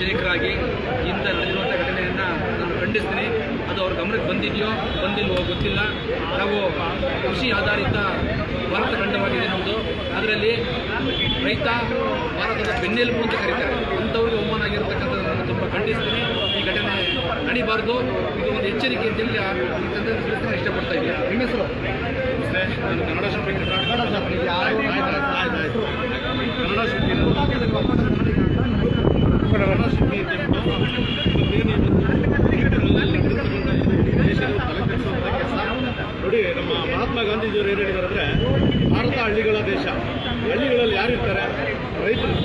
ಸಾರ್ವಜನಿಕರಾಗಿ ಇಂಥ ನಡೆದಿರುವಂಥ ಘಟನೆಯನ್ನು ನಾನು ಖಂಡಿಸ್ತೀನಿ. ಅದು ಅವ್ರ ಗಮನಕ್ಕೆ ಬಂದಿದೆಯೋ ಬಂದಿಲ್ವೋ ಗೊತ್ತಿಲ್ಲ. ನಾವು ಕೃಷಿ ಆಧಾರಿತ ಭಾರತ ಖಂಡವಾಗಿದೆ ನಮ್ಮದು. ಅದರಲ್ಲಿ ರೈತ ಭಾರತದ ಬೆನ್ನೆಲುಬು ಅಂತ ಕರೀತಾರೆ. ಅಂಥವ್ರಿಗೆ ಅವಮಾನ ಆಗಿರ್ತಕ್ಕಂಥದ್ದು ನಾನು ತುಂಬ ಖಂಡಿಸ್ತೀನಿ. ಈ ಘಟನೆ ನಡೀಬಾರ್ದು. ಇದು ಒಂದು ಎಚ್ಚರಿಕೆ ಅಂತೇಳಿ ಈ ತಂದೆ ತಿಳಿಸ್ತೀನಿ ಇಷ್ಟಪಡ್ತಾ ಇದ್ದೀನಿ. ನಿಮ್ಮ ಹೆಸರು? ನಾನು ಕನ್ನಡ ಶಿಲ್ಪಿ ಕನ್ನಡ ಶಿಲ್ಪಿ ದೇಶದ ತಲೆ ಕೆಡಿಸುವಂಥ ಕೆಲಸ ನೋಡಿ. ನಮ್ಮ ಮಹಾತ್ಮ ಗಾಂಧೀಜಿಯವರು ಏನು ಹೇಳಿದ್ದಾರೆ ಅಂದರೆ, ಭಾರತ ಹಳ್ಳಿಗಳ ದೇಶ. ಹಳ್ಳಿಗಳಲ್ಲಿ ಯಾರಿರ್ತಾರೆ? ರೈತರು.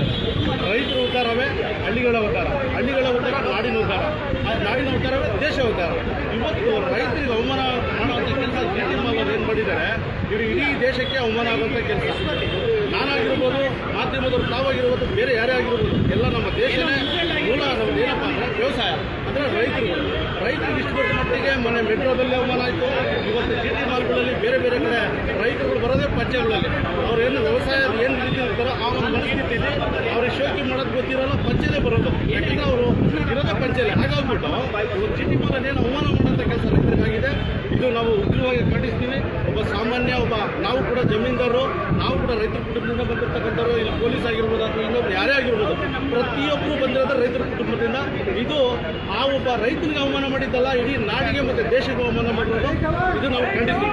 ರೈತರ ಉದ್ಧಾರವೇ ಹಳ್ಳಿಗಳ ಉದ್ಧಾರ, ಹಳ್ಳಿಗಳ ಉದ್ಧಾರ ನಾಡಿನ ಉದ್ಧಾರ, ನಾಡಿನ ಉದ್ಧಾರವೇ ದೇಶ ಉದ್ಧಾರ. ಇವತ್ತು ರೈತರಿಗೆ ಅವಮಾನ ಮಾಡುವಂಥ ಕೆಲಸ ಜಗನ್ಮಾಲರು ಏನು ಮಾಡಿದ್ದಾರೆ, ಇವರು ಇಡೀ ದೇಶಕ್ಕೆ ಅವಮಾನ ಆಗುವಂಥ ಕೆಲಸ. ನಾನಾಗಿರ್ಬೋದು, ಮಾಧ್ಯಮದವರು ತಾವಾಗಿರ್ಬೋದು, ಬೇರೆ ಯಾರೇ ಆಗಿರ್ಬೋದು, ಎಲ್ಲ ನಮ್ಮ ದೇಶನೇ ಮೂಲ. ನಮ್ದು ಏನಪ್ಪ ಅಂದರೆ ವ್ಯವಸಾಯ, ಅಂದರೆ ರೈತರಿಗೆ ಇಷ್ಟು ದೊಡ್ಡ ಮಟ್ಟಿಗೆ ಮೊನ್ನೆ ಮೆಟ್ರೋದಲ್ಲಿ ಅವಮಾನ ಆಯಿತು. ಇವತ್ತು ಸಿಟಿ ಮಾಲ್ಗಳಲ್ಲಿ ಬೇರೆ ಬೇರೆ ಕಡೆ ರೈತರುಗಳು ಬರೋದೇ ಪಂಚೆಗಳಲ್ಲಿ. ಅವ್ರು ಏನು ವ್ಯವಸಾಯ ಏನು ರೀತಿ ಇರ್ತಾರೋ ಆ ಒಂದು ಮನಸ್ಥಿತಿಯಲ್ಲಿ ಅವ್ರಿಗೆ ಶೋಕಿ ಮಾಡೋದು ಗೊತ್ತಿರೋಲ್ಲ, ಪಂಚೆದೇ ಬರೋದು. ಯಾಕೆಂದರೆ ಅವರು ಇರೋದೇ ಪಂಚೆಯಲ್ಲಿ. ಹಾಗಾಗ್ಬಿಟ್ಟು ಇವತ್ತು ಸಿಟಿ ಮಾಲಲ್ಲಿ ಏನು ಅವಮಾನ ಮಾಡೋಂಥ ಕೆಲಸ ರೈತರಿಗಾಗಿದೆ. ಇದು ನಾವು ಉಗ್ರವಾಗಿ ಖಂಡಿಸ್ತೀವಿ. ಒಬ್ಬ ಸಾಮಾನ್ಯ ನಾವು ಕೂಡ ಜಮೀನ್ದಾರರು, ನಾವು ಕೂಡ ರೈತರ ಕುಟುಂಬದಿಂದ ಬಂದಿರ್ತಕ್ಕಂಥವ್ರು. ಇಲ್ಲಿ ಪೊಲೀಸ್ ಆಗಿರ್ಬೋದು ಅಥವಾ ಇನ್ನೊಬ್ರು ಯಾರೇ ಆಗಿರ್ಬೋದು, ಪ್ರತಿಯೊಬ್ಬರು ಬಂದಿರೋದು ರೈತರ ಕುಟುಂಬದಿಂದ. ಇದು ಆ ಒಬ್ಬ ರೈತನಿಗೆ ಅವಮಾನ ಮಾಡಿದ್ದಲ್ಲ, ಇಡೀ ನಾಡಿಗೆ ಮತ್ತು ದೇಶಕ್ಕೆ ಅವಮಾನ ಮಾಡಿರೋದು. ಇದು ನಾವು ಖಂಡಿಸ್ತೀವಿ.